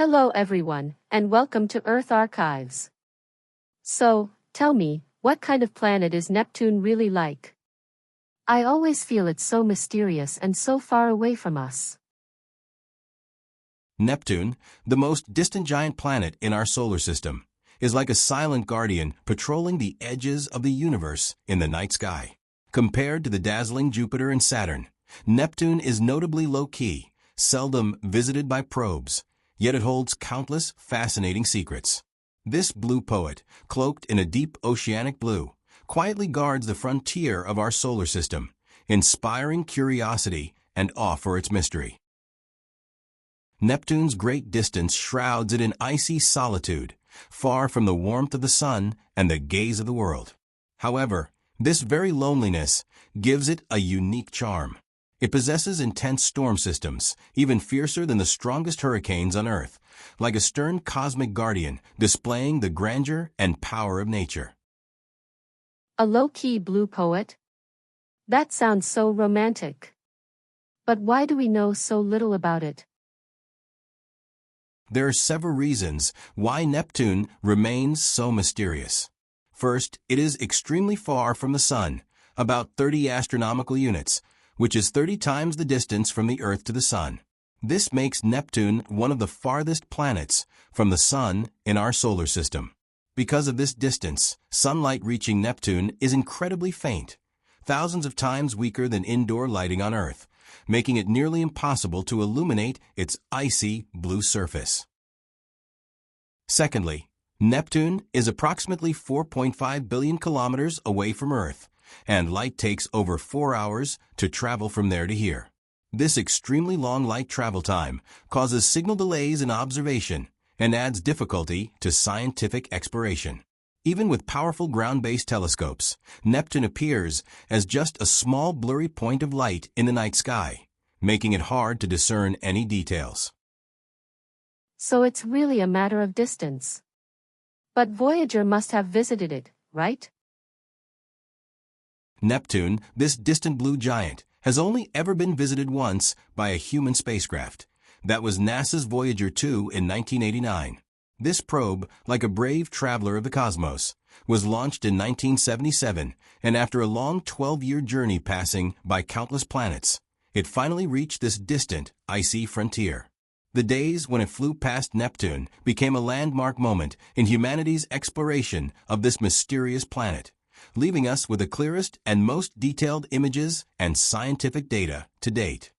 Hello everyone, and welcome to Earth Archives. So, tell me, what kind of planet is Neptune really like? I always feel it's so mysterious and so far away from us. Neptune, the most distant giant planet in our solar system, is like a silent guardian patrolling the edges of the universe in the night sky. Compared to the dazzling Jupiter and Saturn, Neptune is notably low-key, seldom visited by probes, yet it holds countless fascinating secrets. This blue poet, cloaked in a deep oceanic blue, quietly guards the frontier of our solar system, inspiring curiosity and awe for its mystery. Neptune's great distance shrouds it in icy solitude, far from the warmth of the sun and the gaze of the world. However, this very loneliness gives it a unique charm. It possesses intense storm systems, even fiercer than the strongest hurricanes on Earth, like a stern cosmic guardian displaying the grandeur and power of nature. A low-key blue poet? That sounds so romantic. But why do we know so little about it? There are several reasons why Neptune remains so mysterious. First, it is extremely far from the Sun, about 30 astronomical units, which is 30 times the distance from the Earth to the Sun. This makes Neptune one of the farthest planets from the Sun in our solar system. Because of this distance, sunlight reaching Neptune is incredibly faint, thousands of times weaker than indoor lighting on Earth, making it nearly impossible to illuminate its icy blue surface. Secondly, Neptune is approximately 4.5 billion kilometers away from Earth, and light takes over 4 hours to travel from there to here. This extremely long light travel time causes signal delays in observation and adds difficulty to scientific exploration. Even with powerful ground-based telescopes, Neptune appears as just a small blurry point of light in the night sky, making it hard to discern any details. So it's really a matter of distance. But Voyager must have visited it, right? Neptune, this distant blue giant, has only ever been visited once by a human spacecraft. That was NASA's Voyager 2 in 1989. This probe, like a brave traveler of the cosmos, was launched in 1977, and after a long 12-year journey passing by countless planets, it finally reached this distant, icy frontier. The days when it flew past Neptune became a landmark moment in humanity's exploration of this mysterious planet, leaving us with the clearest and most detailed images and scientific data to date.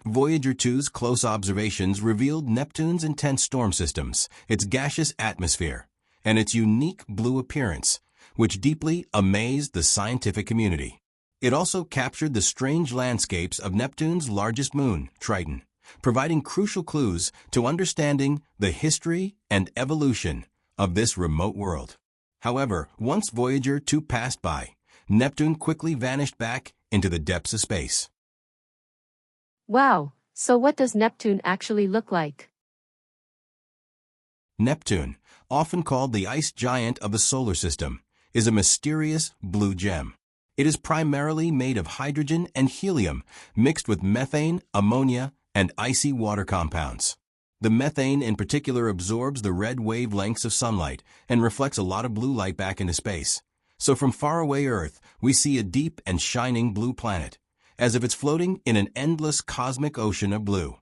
Voyager 2's close observations revealed Neptune's intense storm systems, its gaseous atmosphere, and its unique blue appearance, which deeply amazed the scientific community. It also captured the strange landscapes of Neptune's largest moon, Triton, providing crucial clues to understanding the history and evolution of this remote world. However, once Voyager 2 passed by, Neptune quickly vanished back into the depths of space. Wow, so what does Neptune actually look like? Neptune, often called the ice giant of the solar system, is a mysterious blue gem. It is primarily made of hydrogen and helium mixed with methane, ammonia, and icy water compounds. The methane in particular absorbs the red wavelengths of sunlight and reflects a lot of blue light back into space. So from far away Earth, we see a deep and shining blue planet, as if it's floating in an endless cosmic ocean of blue.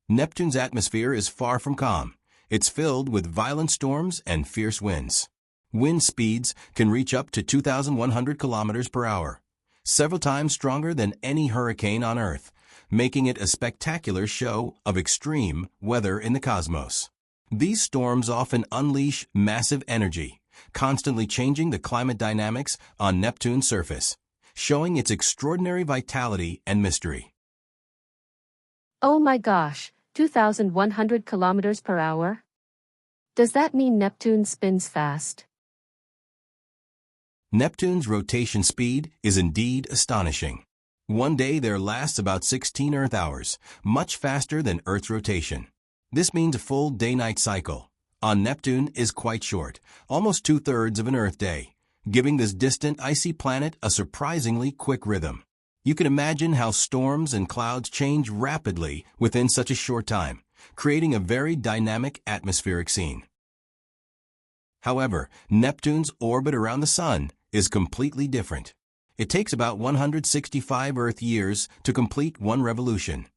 Neptune's atmosphere is far from calm. It's filled with violent storms and fierce winds. Wind speeds can reach up to 2,100 kilometers per hour, several times stronger than any hurricane on Earth, making it a spectacular show of extreme weather in the cosmos. These storms often unleash massive energy, constantly changing the climate dynamics on Neptune's surface, showing its extraordinary vitality and mystery. Oh my gosh, 2,100 kilometers per hour? Does that mean Neptune spins fast? Neptune's rotation speed is indeed astonishing. One day there lasts about 16 Earth hours, much faster than Earth's rotation. This means a full day-night cycle on Neptune is quite short, almost 2/3 of an Earth day, giving this distant icy planet a surprisingly quick rhythm. You can imagine how storms and clouds change rapidly within such a short time, creating a very dynamic atmospheric scene. However, Neptune's orbit around the Sun is completely different. It takes about 165 Earth years to complete one revolution,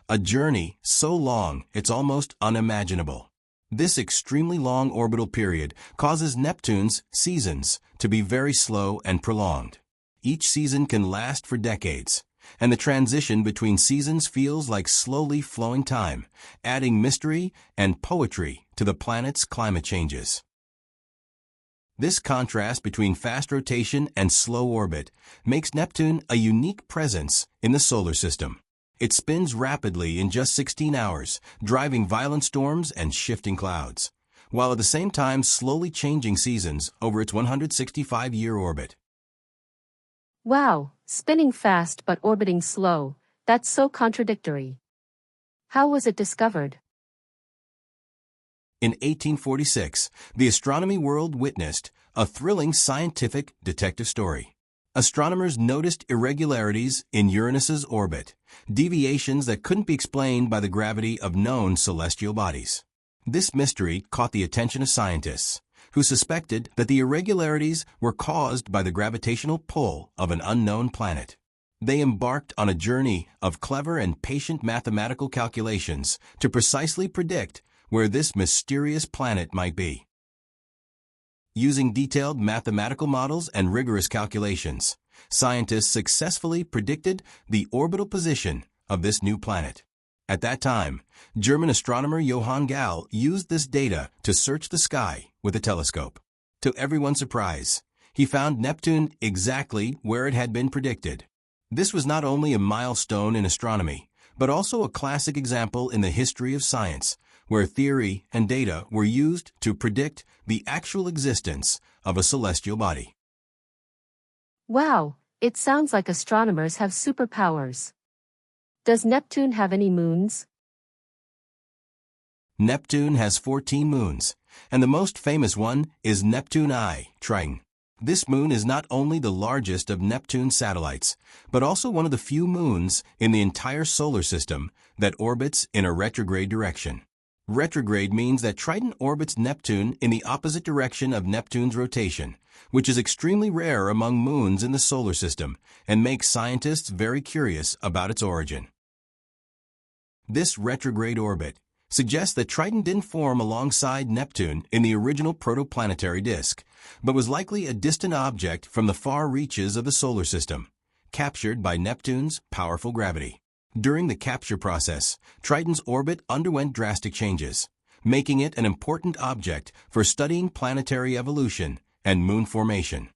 a journey so long it's almost unimaginable. This extremely long orbital period causes Neptune's seasons to be very slow and prolonged. Each season can last for decades, and the transition between seasons feels like slowly flowing time, adding mystery and poetry to the planet's climate changes. This contrast between fast rotation and slow orbit makes Neptune a unique presence in the solar system. It spins rapidly in just 16 hours, driving violent storms and shifting clouds, while at the same time slowly changing seasons over its 165-year orbit. Wow, spinning fast but orbiting slow, that's so contradictory. How was it discovered? In 1846, the astronomy world witnessed a thrilling scientific detective story. Astronomers noticed irregularities in Uranus's orbit, deviations that couldn't be explained by the gravity of known celestial bodies. This mystery caught the attention of scientists, who suspected that the irregularities were caused by the gravitational pull of an unknown planet. They embarked on a journey of clever and patient mathematical calculations to precisely predict where this mysterious planet might be. Using detailed mathematical models and rigorous calculations, scientists successfully predicted the orbital position of this new planet. At that time, German astronomer Johann Galle used this data to search the sky with a telescope. To everyone's surprise, he found Neptune exactly where it had been predicted. This was not only a milestone in astronomy, but also a classic example in the history of science, where theory and data were used to predict the actual existence of a celestial body. Wow, it sounds like astronomers have superpowers. Does Neptune have any moons? Neptune has 14 moons, and the most famous one is Neptune I, Triton. This moon is not only the largest of Neptune's satellites, but also one of the few moons in the entire solar system that orbits in a retrograde direction. Retrograde means that Triton orbits Neptune in the opposite direction of Neptune's rotation, which is extremely rare among moons in the solar system and makes scientists very curious about its origin. This retrograde orbit suggests that Triton didn't form alongside Neptune in the original protoplanetary disk, but was likely a distant object from the far reaches of the solar system, captured by Neptune's powerful gravity. During the capture process, Triton's orbit underwent drastic changes, making it an important object for studying planetary evolution and moon formation.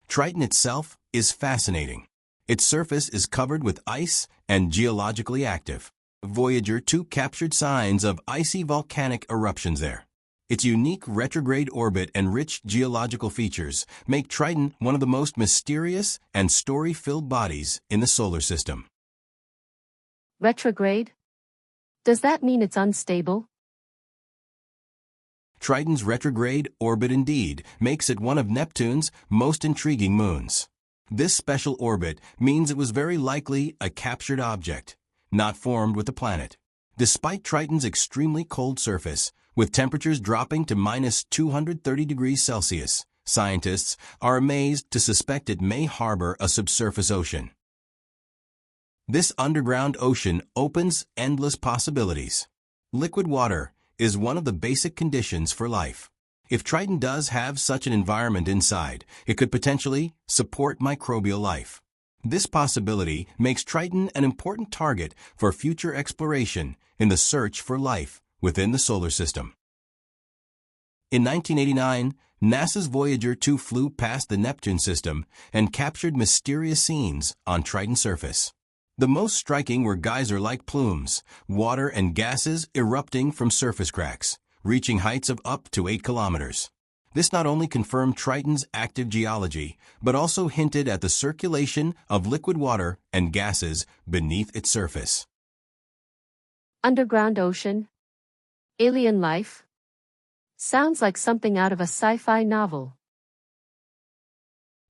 Triton itself is fascinating. Its surface is covered with ice and geologically active. Voyager 2 captured signs of icy volcanic eruptions there. Its unique retrograde orbit and rich geological features make Triton one of the most mysterious and story-filled bodies in the solar system. Retrograde? Does that mean it's unstable? Triton's retrograde orbit indeed makes it one of Neptune's most intriguing moons. This special orbit means it was very likely a captured object, not formed with the planet. Despite Triton's extremely cold surface, with temperatures dropping to minus 230 degrees Celsius, scientists are amazed to suspect it may harbor a subsurface ocean. This underground ocean opens endless possibilities. Liquid water is one of the basic conditions for life. If Triton does have such an environment inside, it could potentially support microbial life. This possibility makes Triton an important target for future exploration in the search for life within the solar system. In 1989, NASA's Voyager 2 flew past the Neptune system and captured mysterious scenes on Triton's surface. The most striking were geyser-like plumes, water and gases erupting from surface cracks, reaching heights of up to 8 kilometers. This not only confirmed Triton's active geology, but also hinted at the circulation of liquid water and gases beneath its surface. Underground ocean? Alien life? Sounds like something out of a sci-fi novel.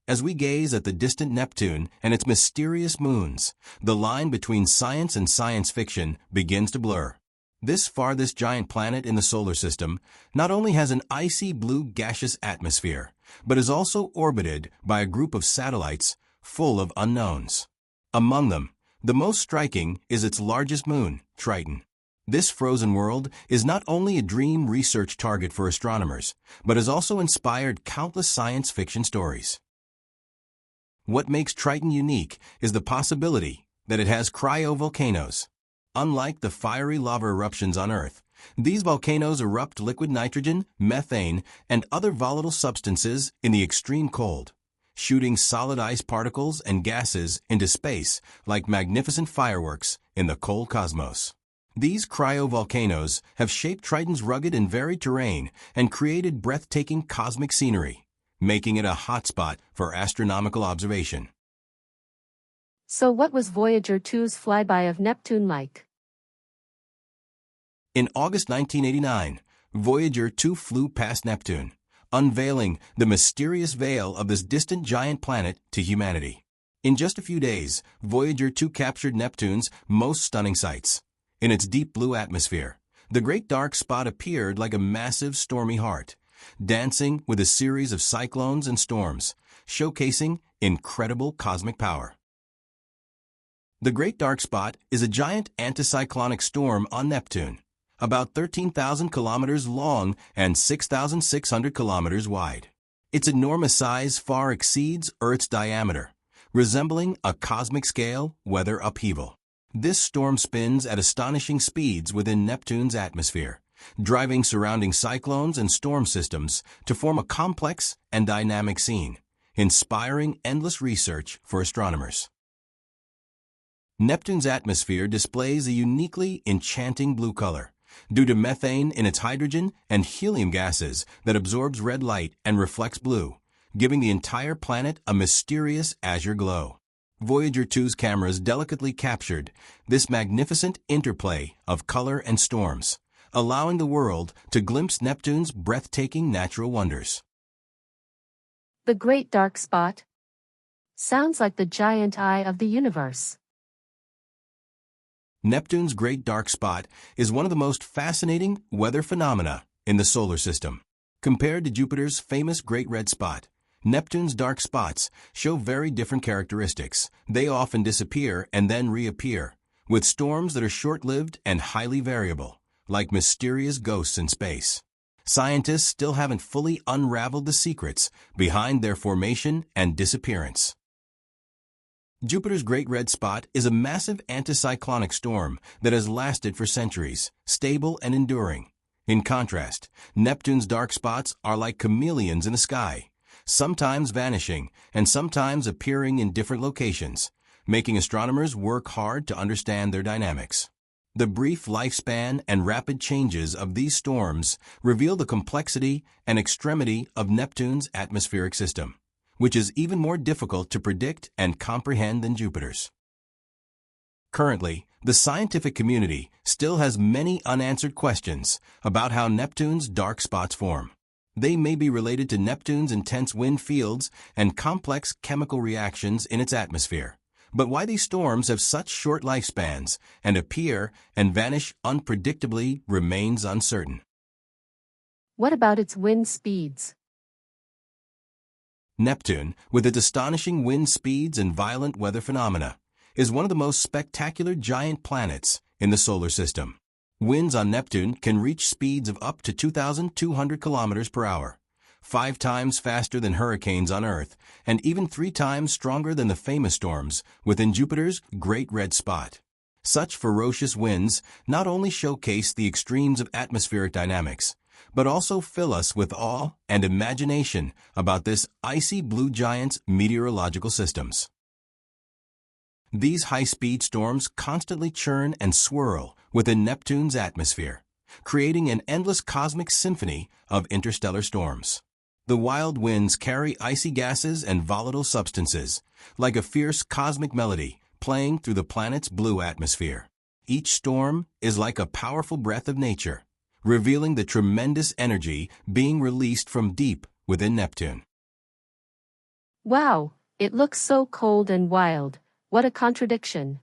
As we gaze at the distant Neptune and its mysterious moons, the line between science and science fiction begins to blur. This farthest giant planet in the solar system not only has an icy blue gaseous atmosphere, but is also orbited by a group of satellites full of unknowns. Among them, the most striking is its largest moon, Triton. This frozen world is not only a dream research target for astronomers, but has also inspired countless science fiction stories. What makes Triton unique is the possibility that it has cryovolcanoes. Unlike the fiery lava eruptions on Earth, these volcanoes erupt liquid nitrogen, methane, and other volatile substances in the extreme cold, shooting solid ice particles and gases into space like magnificent fireworks in the cold cosmos. These cryovolcanoes have shaped Triton's rugged and varied terrain and created breathtaking cosmic scenery, making it a hotspot for astronomical observation. So what was Voyager 2's flyby of Neptune like? In August 1989, Voyager 2 flew past Neptune, unveiling the mysterious veil of this distant giant planet to humanity. In just a few days, Voyager 2 captured Neptune's most stunning sights. In its deep blue atmosphere, the great dark spot appeared like a massive stormy heart, dancing with a series of cyclones and storms, showcasing incredible cosmic power. The Great Dark Spot is a giant anticyclonic storm on Neptune, about 13,000 kilometers long and 6,600 kilometers wide. Its enormous size far exceeds Earth's diameter, resembling a cosmic scale weather upheaval. This storm spins at astonishing speeds within Neptune's atmosphere, driving surrounding cyclones and storm systems to form a complex and dynamic scene, inspiring endless research for astronomers. Neptune's atmosphere displays a uniquely enchanting blue color, due to methane in its hydrogen and helium gases that absorbs red light and reflects blue, giving the entire planet a mysterious azure glow. Voyager 2's cameras delicately captured this magnificent interplay of color and storms, allowing the world to glimpse Neptune's breathtaking natural wonders. The Great Dark Spot? Sounds like the giant eye of the universe. Neptune's Great Dark Spot is one of the most fascinating weather phenomena in the solar system. Compared to Jupiter's famous Great Red Spot, Neptune's dark spots show very different characteristics. They often disappear and then reappear, with storms that are short-lived and highly variable, like mysterious ghosts in space. Scientists still haven't fully unraveled the secrets behind their formation and disappearance. Jupiter's Great Red Spot is a massive anticyclonic storm that has lasted for centuries, stable and enduring. In contrast, Neptune's dark spots are like chameleons in the sky, sometimes vanishing and sometimes appearing in different locations, making astronomers work hard to understand their dynamics. The brief lifespan and rapid changes of these storms reveal the complexity and extremity of Neptune's atmospheric system, which is even more difficult to predict and comprehend than Jupiter's. Currently, the scientific community still has many unanswered questions about how Neptune's dark spots form. They may be related to Neptune's intense wind fields and complex chemical reactions in its atmosphere. But why these storms have such short lifespans and appear and vanish unpredictably remains uncertain. What about its wind speeds? Neptune, with its astonishing wind speeds and violent weather phenomena, is one of the most spectacular giant planets in the solar system. Winds on Neptune can reach speeds of up to 2,200 kilometers per hour, 5 times faster than hurricanes on Earth, and even 3 times stronger than the famous storms within Jupiter's Great Red Spot. Such ferocious winds not only showcase the extremes of atmospheric dynamics, but also fill us with awe and imagination about this icy blue giant's meteorological systems. These high-speed storms constantly churn and swirl within Neptune's atmosphere, creating an endless cosmic symphony of interstellar storms. The wild winds carry icy gases and volatile substances, like a fierce cosmic melody playing through the planet's blue atmosphere. Each storm is like a powerful breath of nature, revealing the tremendous energy being released from deep within Neptune. Wow, it looks so cold and wild. What a contradiction.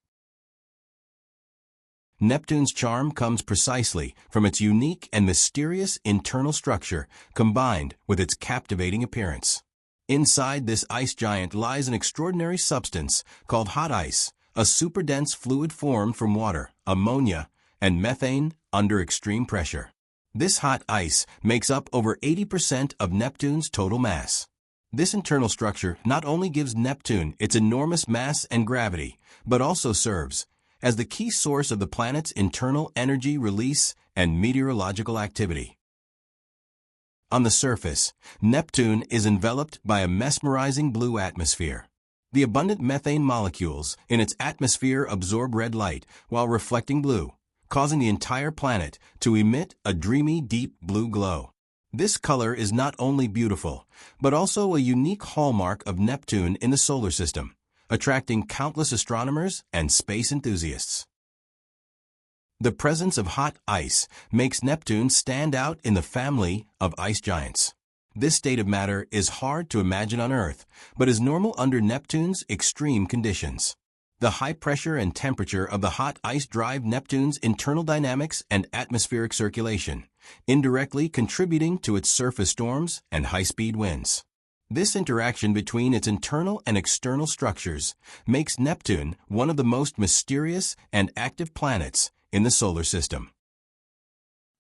Neptune's charm comes precisely from its unique and mysterious internal structure combined with its captivating appearance. Inside this ice giant lies an extraordinary substance called hot ice, a superdense fluid formed from water, ammonia, and methane under extreme pressure. This hot ice makes up over 80% of Neptune's total mass. This internal structure not only gives Neptune its enormous mass and gravity, but also serves as the key source of the planet's internal energy release and meteorological activity. On the surface, Neptune is enveloped by a mesmerizing blue atmosphere. The abundant methane molecules in its atmosphere absorb red light while reflecting blue, causing the entire planet to emit a dreamy deep blue glow. This color is not only beautiful, but also a unique hallmark of Neptune in the solar system, attracting countless astronomers and space enthusiasts. The presence of hot ice makes Neptune stand out in the family of ice giants. This state of matter is hard to imagine on Earth, but is normal under Neptune's extreme conditions. The high pressure and temperature of the hot ice drive Neptune's internal dynamics and atmospheric circulation, indirectly contributing to its surface storms and high-speed winds. This interaction between its internal and external structures makes Neptune one of the most mysterious and active planets in the solar system.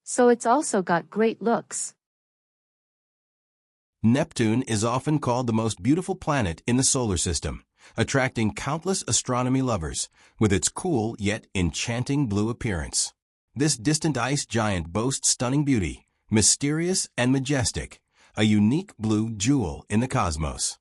So it's also got great looks. Neptune is often called the most beautiful planet in the solar system, attracting countless astronomy lovers with its cool yet enchanting blue appearance. This distant ice giant boasts stunning beauty, mysterious and majestic, a unique blue jewel in the cosmos.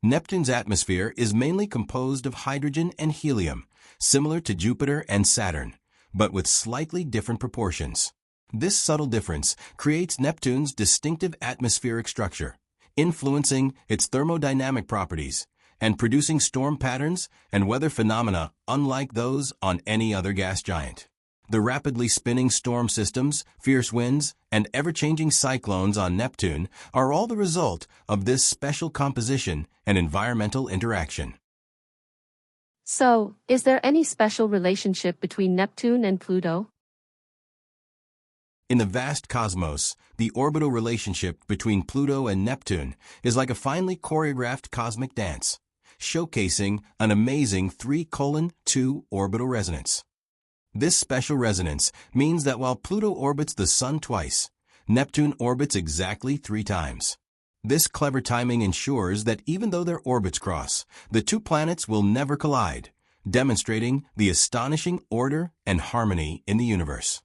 Neptune's atmosphere is mainly composed of hydrogen and helium, similar to Jupiter and Saturn, but with slightly different proportions. This subtle difference creates Neptune's distinctive atmospheric structure, influencing its thermodynamic properties and producing storm patterns and weather phenomena unlike those on any other gas giant. The rapidly spinning storm systems, fierce winds, and ever-changing cyclones on Neptune are all the result of this special composition and environmental interaction. So, is there any special relationship between Neptune and Pluto? In the vast cosmos, the orbital relationship between Pluto and Neptune is like a finely choreographed cosmic dance, showcasing an amazing 3:2 orbital resonance. This special resonance means that while Pluto orbits the Sun twice, Neptune orbits exactly 3 times. This clever timing ensures that even though their orbits cross, the two planets will never collide, demonstrating the astonishing order and harmony in the universe.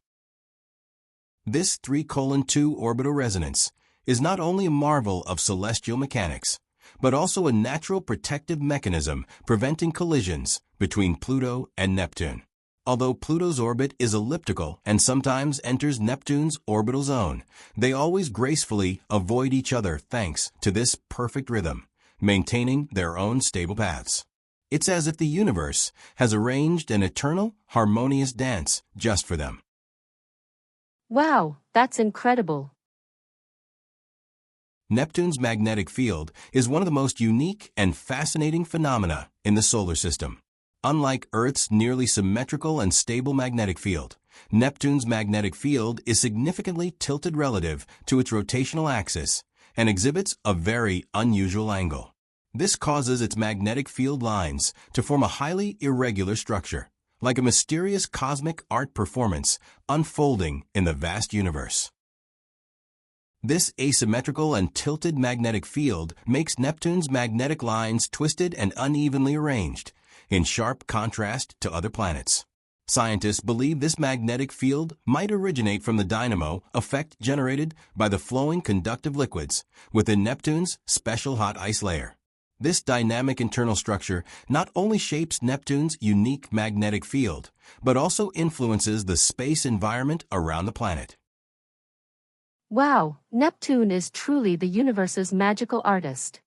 This 3:2 orbital resonance is not only a marvel of celestial mechanics, but also a natural protective mechanism preventing collisions between Pluto and Neptune. Although Pluto's orbit is elliptical and sometimes enters Neptune's orbital zone, they always gracefully avoid each other thanks to this perfect rhythm, maintaining their own stable paths. It's as if the universe has arranged an eternal, harmonious dance just for them. Wow, that's incredible. Neptune's magnetic field is one of the most unique and fascinating phenomena in the solar system. Unlike Earth's nearly symmetrical and stable magnetic field, Neptune's magnetic field is significantly tilted relative to its rotational axis and exhibits a very unusual angle. This causes its magnetic field lines to form a highly irregular structure, like a mysterious cosmic art performance unfolding in the vast universe. This asymmetrical and tilted magnetic field makes Neptune's magnetic lines twisted and unevenly arranged, in sharp contrast to other planets. Scientists believe this magnetic field might originate from the dynamo effect generated by the flowing conductive liquids within Neptune's special hot ice layer. This dynamic internal structure not only shapes Neptune's unique magnetic field, but also influences the space environment around the planet. Wow, Neptune is truly the universe's magical artist.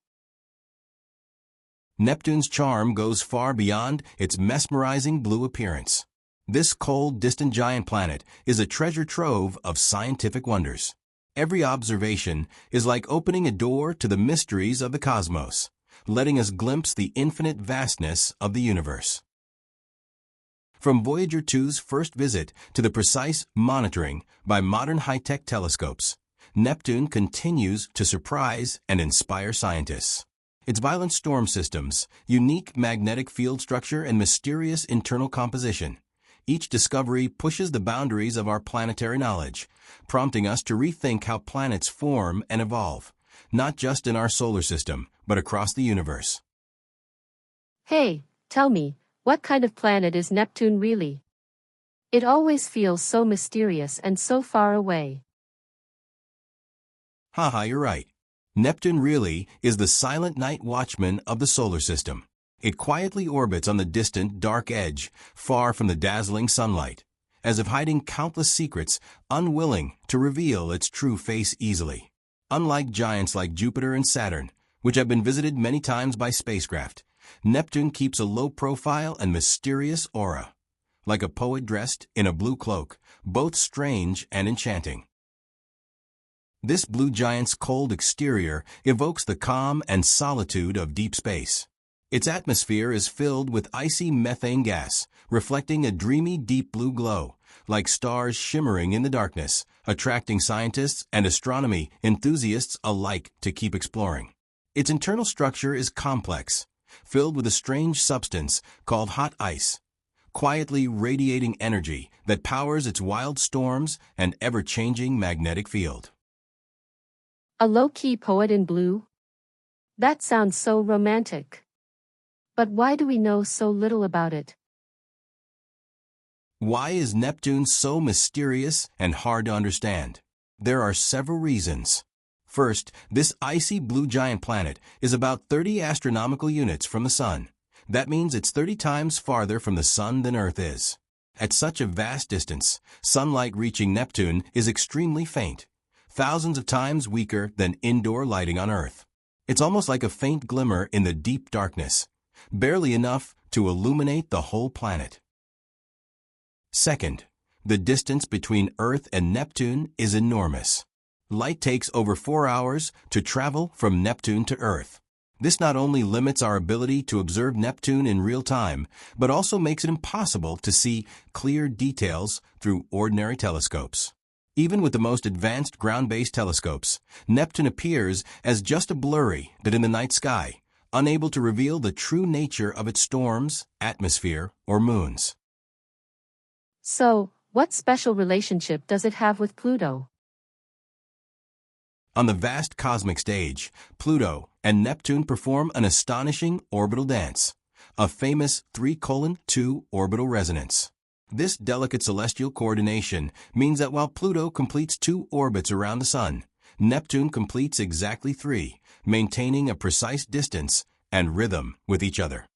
Neptune's charm goes far beyond its mesmerizing blue appearance. This cold, distant giant planet is a treasure trove of scientific wonders. Every observation is like opening a door to the mysteries of the cosmos, letting us glimpse the infinite vastness of the universe. From Voyager 2's first visit to the precise monitoring by modern high-tech telescopes, Neptune continues to surprise and inspire scientists. Its violent storm systems, unique magnetic field structure, and mysterious internal composition. Each discovery pushes the boundaries of our planetary knowledge, prompting us to rethink how planets form and evolve, not just in our solar system, but across the universe. Hey, tell me, what kind of planet is Neptune really? It always feels so mysterious and so far away. Haha, you're right. Neptune really is the silent night watchman of the solar system. It quietly orbits on the distant, dark edge, far from the dazzling sunlight, as if hiding countless secrets, unwilling to reveal its true face easily. Unlike giants like Jupiter and Saturn, which have been visited many times by spacecraft, Neptune keeps a low profile and mysterious aura. Like a poet dressed in a blue cloak, both strange and enchanting. This blue giant's cold exterior evokes the calm and solitude of deep space. Its atmosphere is filled with icy methane gas, reflecting a dreamy deep blue glow, like stars shimmering in the darkness, attracting scientists and astronomy enthusiasts alike to keep exploring. Its internal structure is complex, filled with a strange substance called hot ice, quietly radiating energy that powers its wild storms and ever-changing magnetic field. A low-key poet in blue? That sounds so romantic. But why do we know so little about it? Why is Neptune so mysterious and hard to understand? There are several reasons. First, this icy blue giant planet is about 30 astronomical units from the Sun. That means it's 30 times farther from the Sun than Earth is. At such a vast distance, sunlight reaching Neptune is extremely faint, thousands of times weaker than indoor lighting on Earth. It's almost like a faint glimmer in the deep darkness, barely enough to illuminate the whole planet. Second, the distance between Earth and Neptune is enormous. Light takes over 4 hours to travel from Neptune to Earth. This not only limits our ability to observe Neptune in real time, but also makes it impossible to see clear details through ordinary telescopes. Even with the most advanced ground-based telescopes, Neptune appears as just a blurry dot in the night sky, unable to reveal the true nature of its storms, atmosphere, or moons. So, what special relationship does it have with Pluto? On the vast cosmic stage, Pluto and Neptune perform an astonishing orbital dance, a famous 3:2 orbital resonance. This delicate celestial coordination means that while Pluto completes 2 orbits around the Sun, Neptune completes exactly 3, maintaining a precise distance and rhythm with each other.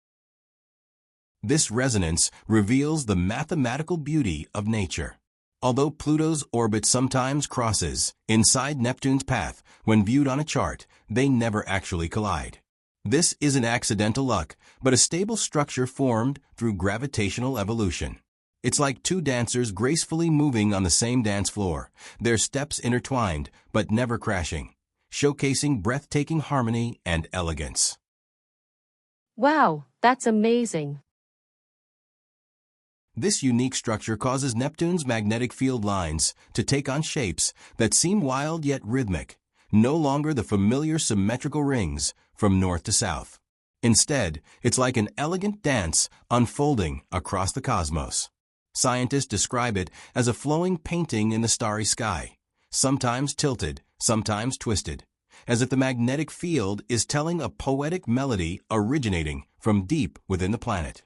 This resonance reveals the mathematical beauty of nature. Although Pluto's orbit sometimes crosses inside Neptune's path when viewed on a chart, they never actually collide. This isn't accidental luck, but a stable structure formed through gravitational evolution. It's like 2 dancers gracefully moving on the same dance floor, their steps intertwined but never crashing, showcasing breathtaking harmony and elegance. Wow, that's amazing. This unique structure causes Neptune's magnetic field lines to take on shapes that seem wild yet rhythmic, no longer the familiar symmetrical rings from north to south. Instead, it's like an elegant dance unfolding across the cosmos. Scientists describe it as a flowing painting in the starry sky, sometimes tilted, sometimes twisted, as if the magnetic field is telling a poetic melody originating from deep within the planet.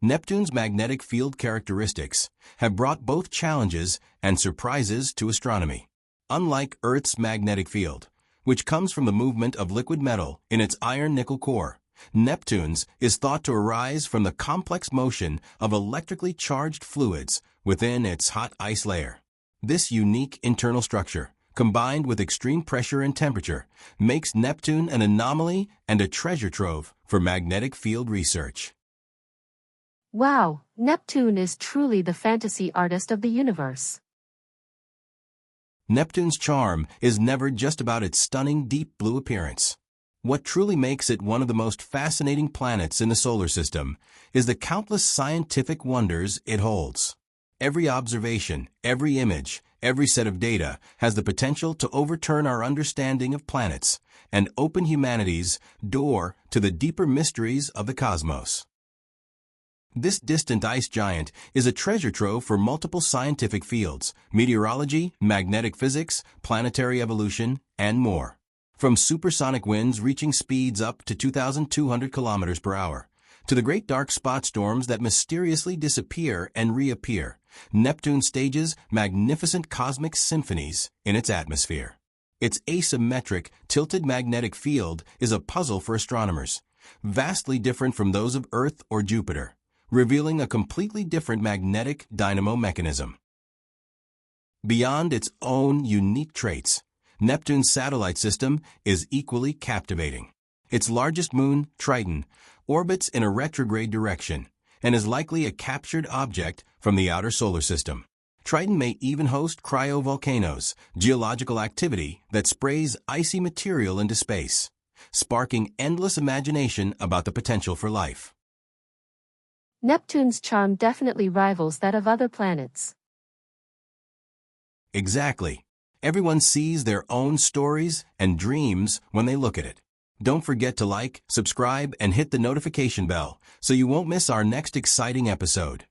Neptune's magnetic field characteristics have brought both challenges and surprises to astronomy. Unlike Earth's magnetic field, which comes from the movement of liquid metal in its iron-nickel core, Neptune's is thought to arise from the complex motion of electrically charged fluids within its hot ice layer. This unique internal structure, combined with extreme pressure and temperature, makes Neptune an anomaly and a treasure trove for magnetic field research. Wow, Neptune is truly the fantasy artist of the universe. Neptune's charm is never just about its stunning deep blue appearance. What truly makes it one of the most fascinating planets in the solar system is the countless scientific wonders it holds. Every observation, every image, every set of data has the potential to overturn our understanding of planets and open humanity's door to the deeper mysteries of the cosmos. This distant ice giant is a treasure trove for multiple scientific fields: meteorology, magnetic physics, planetary evolution, and more. From supersonic winds reaching speeds up to 2,200 kilometers per hour, to the great dark spot storms that mysteriously disappear and reappear, Neptune stages magnificent cosmic symphonies in its atmosphere. Its asymmetric, tilted magnetic field is a puzzle for astronomers, vastly different from those of Earth or Jupiter, revealing a completely different magnetic dynamo mechanism. Beyond its own unique traits, Neptune's satellite system is equally captivating. Its largest moon, Triton, orbits in a retrograde direction and is likely a captured object from the outer solar system. Triton may even host cryovolcanoes, geological activity that sprays icy material into space, sparking endless imagination about the potential for life. Neptune's charm definitely rivals that of other planets. Exactly. Everyone sees their own stories and dreams when they look at it. Don't forget to like, subscribe, and hit the notification bell so you won't miss our next exciting episode.